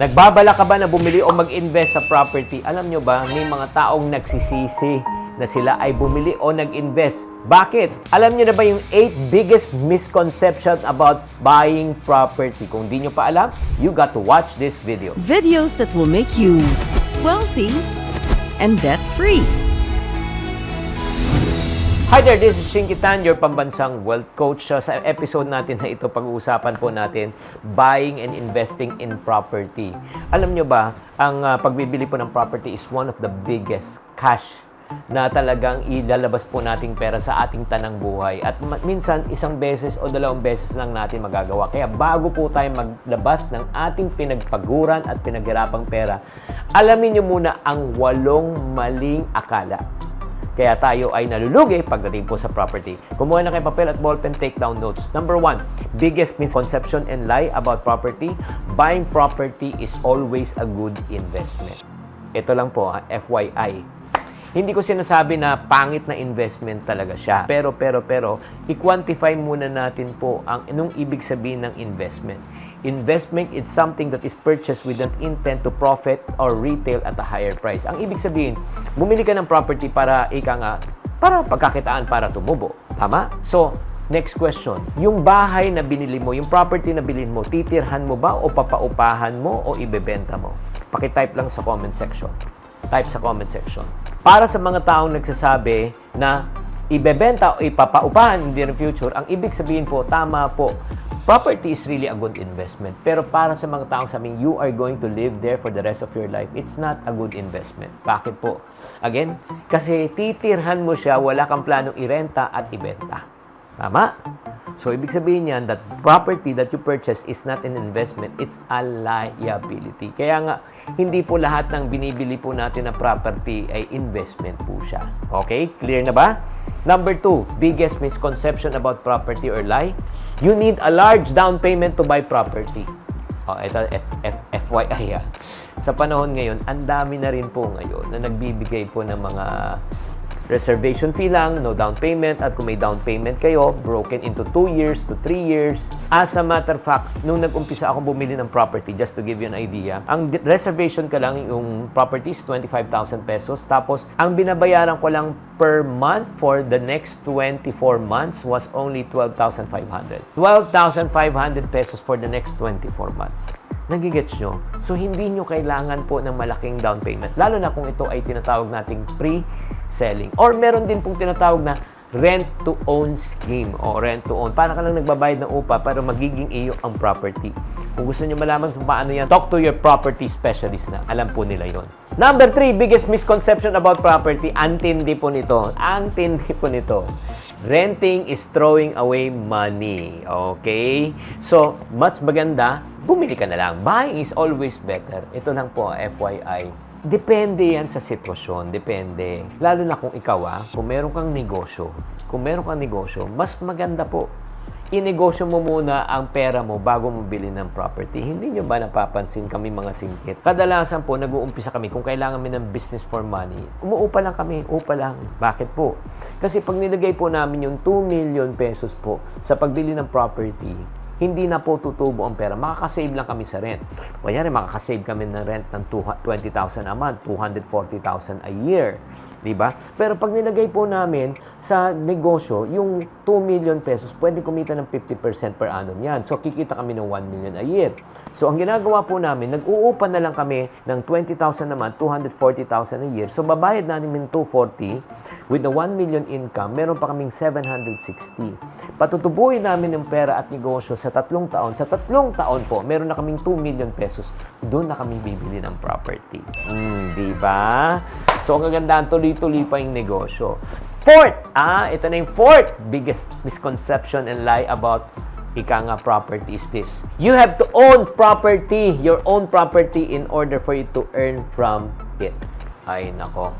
Nagbabala ka ba na bumili o mag-invest sa property? Alam nyo ba, may mga taong nagsisisi na sila ay bumili o nag-invest. Bakit? Alam nyo na ba yung 8 biggest misconception about buying property? Kung di nyo pa alam, you got to watch this video. Videos that will make you wealthy and debt-free. Hi there, this is Shinky Tan, your pambansang wealth coach. Sa episode natin na ito, pag-uusapan po natin buying and investing in property. Alam nyo ba, ang pagbibili po ng property is one of the biggest cash na talagang ilalabas po nating pera sa ating tanang buhay. At minsan, isang beses o dalawang beses lang natin magagawa. Kaya bago po tayo maglabas ng ating pinagpaguran at pinaghirapang pera, alamin nyo muna ang 8 maling akala. Kaya tayo ay nalulugi pagdating po sa property. Kumuha na kayo papel at ballpen, take down notes. Number 1, biggest misconception and lie about property. Buying property is always a good investment. Ito lang po, FYI. Hindi ko sinasabi na pangit na investment talaga siya. Pero, i-quantify muna natin po ang anong ibig sabihin ng investment. Investment is something that is purchased with an intent to profit or retail at a higher price. Ang ibig sabihin, bumili ka ng property para para pagkakitaan, para tumubo. Tama? So, next question. Yung bahay na binili mo, yung property na binili mo, titirhan mo ba o papaupahan mo o ibebenta mo? Paki-type lang sa comment section. Type sa comment section. Para sa mga taong nagsasabi na ibebenta o ipapaupahan in the near future, ang ibig sabihin po, tama po. Property is really a good investment. Pero para sa mga taong sabing you are going to live there for the rest of your life, it's not a good investment. Bakit po? Again, kasi titirhan mo siya, wala kang planong irenta at ibenta. Tama? So, ibig sabihin niyan that property that you purchase is not an investment, it's a liability. Kaya nga, hindi po lahat ng binibili po natin na property ay investment po siya. Okay? Clear na ba? Number 2, biggest misconception about property or lie. You need a large down payment to buy property. Oh, ito, FYI ha. Sa panahon ngayon, ang dami na rin po ngayon na nagbibigay po ng mga reservation fee lang, no down payment, at kung may down payment kayo, broken into 2 years to 3 years. As a matter of fact, nung nag-umpisa akong bumili ng property, just to give you an idea, ang reservation ka lang, yung property is 25,000 pesos, tapos ang binabayaran ko lang per month for the next 24 months was only 12,500. 12,500 pesos for the next 24 months. Nagigets nyo? So, hindi nyo kailangan po ng malaking down payment. Lalo na kung ito ay tinatawag nating pre-selling. Or meron din pong tinatawag na rent-to-own scheme o rent-to-own. Para ka lang nagbabayad ng upa para magiging iyo ang property. Kung gusto nyo malaman kung paano yan, talk to your property specialist na. Alam po nila yon. Number 3, biggest misconception about property. Antindi po nito. Antindi po nito. Renting is throwing away money. Okay? So, mas maganda, bumili ka na lang. Buying is always better. Ito lang po, FYI. Depende yan sa sitwasyon. Depende. Lalo na kung ikaw, kung meron kang negosyo, mas maganda po. Inegosyo mo muna ang pera mo bago mo bilhin ng property. Hindi nyo ba napapansin kami mga singkit? Kadalasan po, nag-uumpisa kami kung kailangan kami ng business for money. Umuupa lang kami, upa lang. Bakit po? Kasi pag nilagay po namin yung 2 million pesos po sa pagbili ng property, hindi na po tutubo ang pera. Makakasave lang kami sa rent. Kunyari, makakasave kami ng rent ng 20,000 a month, 240,000 a year. Diba? Pero pag nilagay po namin sa negosyo, yung 2 million pesos, pwede kumita ng 50% per annum yan. So, kikita kami ng 1 million a year. So, ang ginagawa po namin, nag-uupa na lang kami ng 20,000 naman, 240,000 a year. So, babayad namin ng 240 with the 1 million income, meron pa kaming 760. Patutubuhin namin ng pera at negosyo sa 3 taon. Sa 3 taon po, meron na kaming 2 million pesos. Doon na kami bibili ng property. Diba? So, ang kagandahan, tuloy-tuloy pa yung negosyo. Fourth, ito na yung fourth biggest misconception and lie about property is this. You have to own property, your own property, in order for you to earn from it. Ay, nako.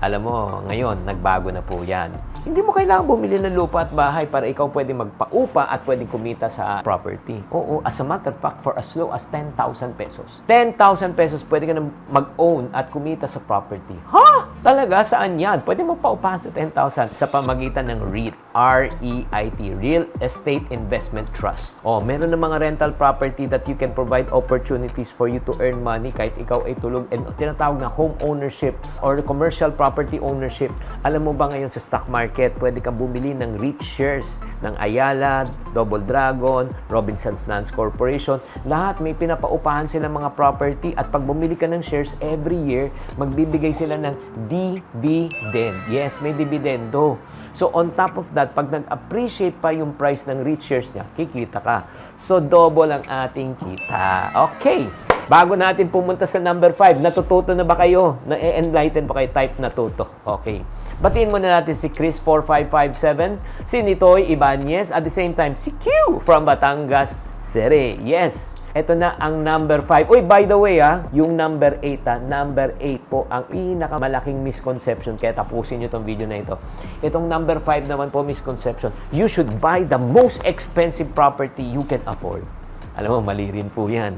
Alam mo, ngayon, nagbago na po yan. Hindi mo kailangan bumili ng lupa at bahay para ikaw pwede magpaupa at pwede kumita sa property. Oo, as a matter of fact, for as low as 10,000 pesos. 10,000 pesos, pwede ka na mag-own at kumita sa property. Ha? Talaga, saan yan? Pwede mo paupahan sa 10,000 sa pamagitan ng REIT. R-E-I-T, Real Estate Investment Trust. Meron ng mga rental property that you can provide opportunities for you to earn money kahit ikaw ay tulog. And tinatawag na home ownership or commercial property ownership. Alam mo ba ngayon sa stock market, pwede kang bumili ng REIT shares ng Ayala, Double Dragon, Robinsons Lands Corporation. Lahat may pinapaupahan sila mga property at pag bumili ka ng shares every year, magbibigay sila ng dividend. Yes, may dividendo. So, on top of that, pag nag-appreciate pa yung price ng REIT shares niya, kikita ka. So, double ang ating kita. Okay. Bago natin pumunta sa number 5, natututo na ba kayo? Na-enlighten ba kayo? Type natuto. Okay. Batiin muna natin si Chris4557, si Nitoy Ibanez, at the same time, si Q from Batangas, City. Yes. Ito na ang number 5. Uy, by the way, yung number 8, number 8 po ang pinakamalaking misconception. Kaya tapusin nyo itong video na ito. Itong number 5 naman po, misconception. You should buy the most expensive property you can afford. Alam mo, mali rin po yan.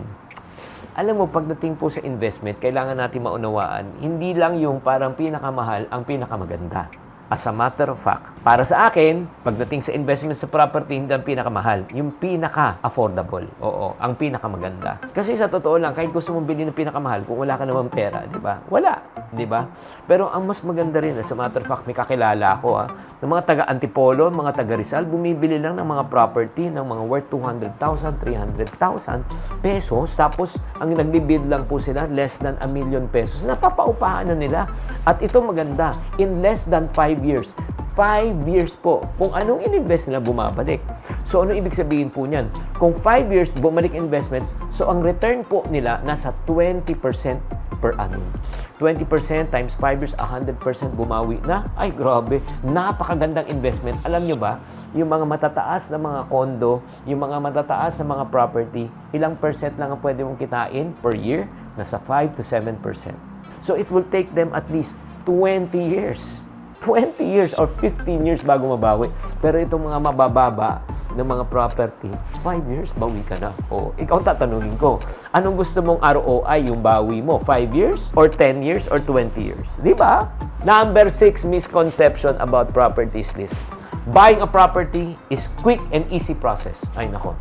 Alam mo, pagdating po sa investment, kailangan natin maunawaan, hindi lang yung parang pinakamahal ang pinakamaganda. As a matter of fact, para sa akin, pagdating sa investment sa property, hindi ang pinakamahal, yung pinaka-affordable. Oo, ang pinakamaganda. Kasi sa totoo lang, kahit gusto mong bilhin ng pinakamahal, kung wala ka naman pera, di ba? Wala, di ba? Pero ang mas maganda rin, as a matter of fact, may kakilala ako, ng mga taga-Antipolo, mga taga-Rizal, bumibili lang ng mga property ng mga worth 200,000, 300,000 pesos. Tapos, ang nagbibid lang po sila, less than 1 million pesos. Napapaupahan na nila. At ito maganda, in less than 5 years. 5 years po. Kung anong ininvest nila, bumabalik. So, ano ibig sabihin po niyan? Kung 5 years, bumalik investment, so ang return po nila nasa 20% per annum. 20% times 5 years, 100% bumawi na. Ay, grabe. Napakagandang investment. Alam nyo ba, yung mga matataas na mga condo, yung mga matataas na mga property, ilang percent lang ang pwede mong kitain per year? Nasa 5 to 7%. So, it will take them at least 20 years. 20 years or 15 years bago mabawi. Pero itong mga mabababa ng mga property, 5 years, bawi ka na. O, ikaw tatanungin ko, anong gusto mong ROI yung bawi mo? 5 years or 10 years or 20 years? Di ba? Number 6 misconception about properties list. Buying a property is quick and easy process. Ay, nako.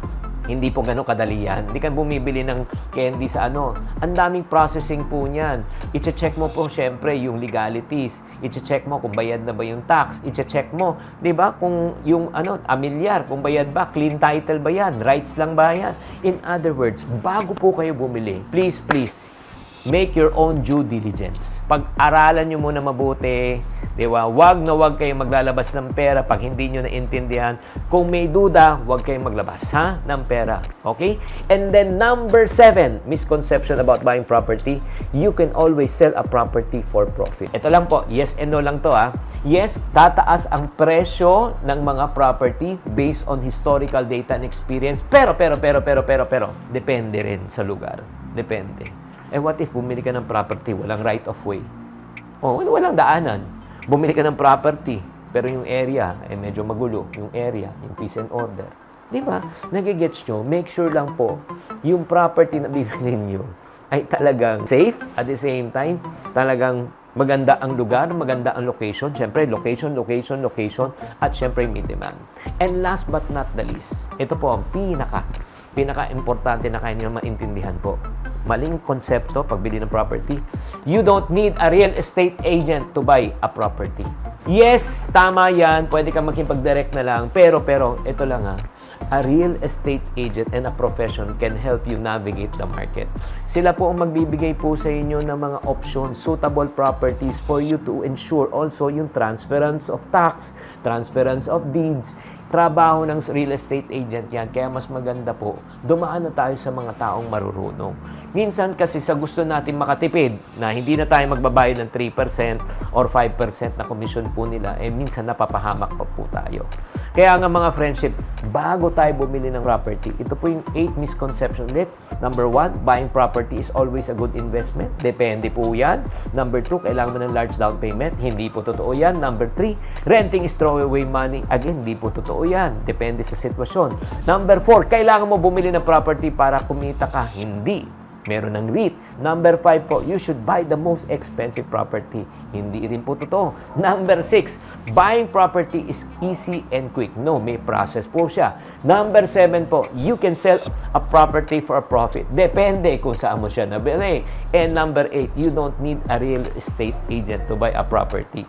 Hindi po gano'ng kadali yan. Hindi ka bumibili ng candy sa ano. Ang daming processing po niyan. I-check mo po syempre yung legalities. I-check mo kung bayad na ba yung tax. I-check mo, di ba, kung yung amilyar, kung bayad ba, clean title ba yan, rights lang ba yan. In other words, bago po kayo bumili, please, make your own due diligence. Pag-aralan nyo muna mabuti, di ba? Wag na wag kayong maglalabas ng pera pag hindi nyo naintindihan. Kung may duda, wag kayong maglabas, ng pera. Okay? And then number 7, misconception about buying property, you can always sell a property for profit. Ito lang po, yes and no lang to, Yes, tataas ang presyo ng mga property based on historical data and experience. Pero, depende rin sa lugar. Depende. What if bumili ka ng property, walang right of way? Walang daanan. Bumili ka ng property, pero yung area, medyo magulo. Yung area, yung peace and order. Di ba? Nagigets nyo, make sure lang po, yung property na bibili nyo ay talagang safe. At the same time, talagang maganda ang lugar, maganda ang location. Siyempre, location. At siyempre, may demand. And last but not the least, ito po ang pinaka-importante na kaya niyo maintindihan po. Maling konsepto pagbili ng property. You don't need a real estate agent to buy a property. Yes, tama yan. Pwede ka makipag-direct na lang. Pero, ito lang a real estate agent and a profession can help you navigate the market. Sila po ang magbibigay po sa inyo ng mga options, suitable properties for you to ensure also yung transference of tax, transference of deeds. Trabaho ng real estate agent yan. Kaya mas maganda po, dumaan na tayo sa mga taong marurunong. Minsan kasi sa gusto natin makatipid na hindi na tayo magbabayad ng 3% or 5% na commission po nila, minsan napapahamak pa po tayo. Kaya nga mga friendship, bago tayo bumili ng property, ito po yung 8 misconception ulit. Number 1, buying property is always a good investment. Depende po yan. Number 2, kailangan mo ng large down payment. Hindi po totoo yan. Number 3, renting is throwaway money. Again, hindi po totoo yan. Depende sa sitwasyon. Number 4, kailangan mo bumili ng property para kumita ka. Hindi. meron ng REIT. Number 5 po, you should buy the most expensive property. Hindi rin po totoo. Number 6, buying property is easy and quick. No, may process po siya. Number 7 po, you can sell a property for a profit. Depende kung saan mo siya nabili. And number 8, you don't need a real estate agent to buy a property.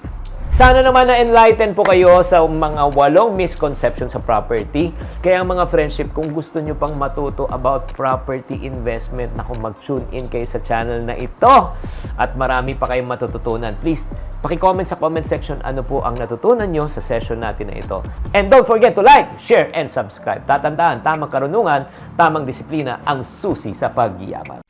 Sana naman na-enlighten po kayo sa mga 8 misconception sa property. Kaya mga friendship, kung gusto nyo pang matuto about property investment, naku, mag-tune in kayo sa channel na ito. At marami pa kayong matututunan. Please, paki-comment sa comment section ano po ang natutunan nyo sa session natin na ito. And don't forget to like, share, and subscribe. Tatandaan, tamang karunungan, tamang disiplina ang susi sa pagyaman.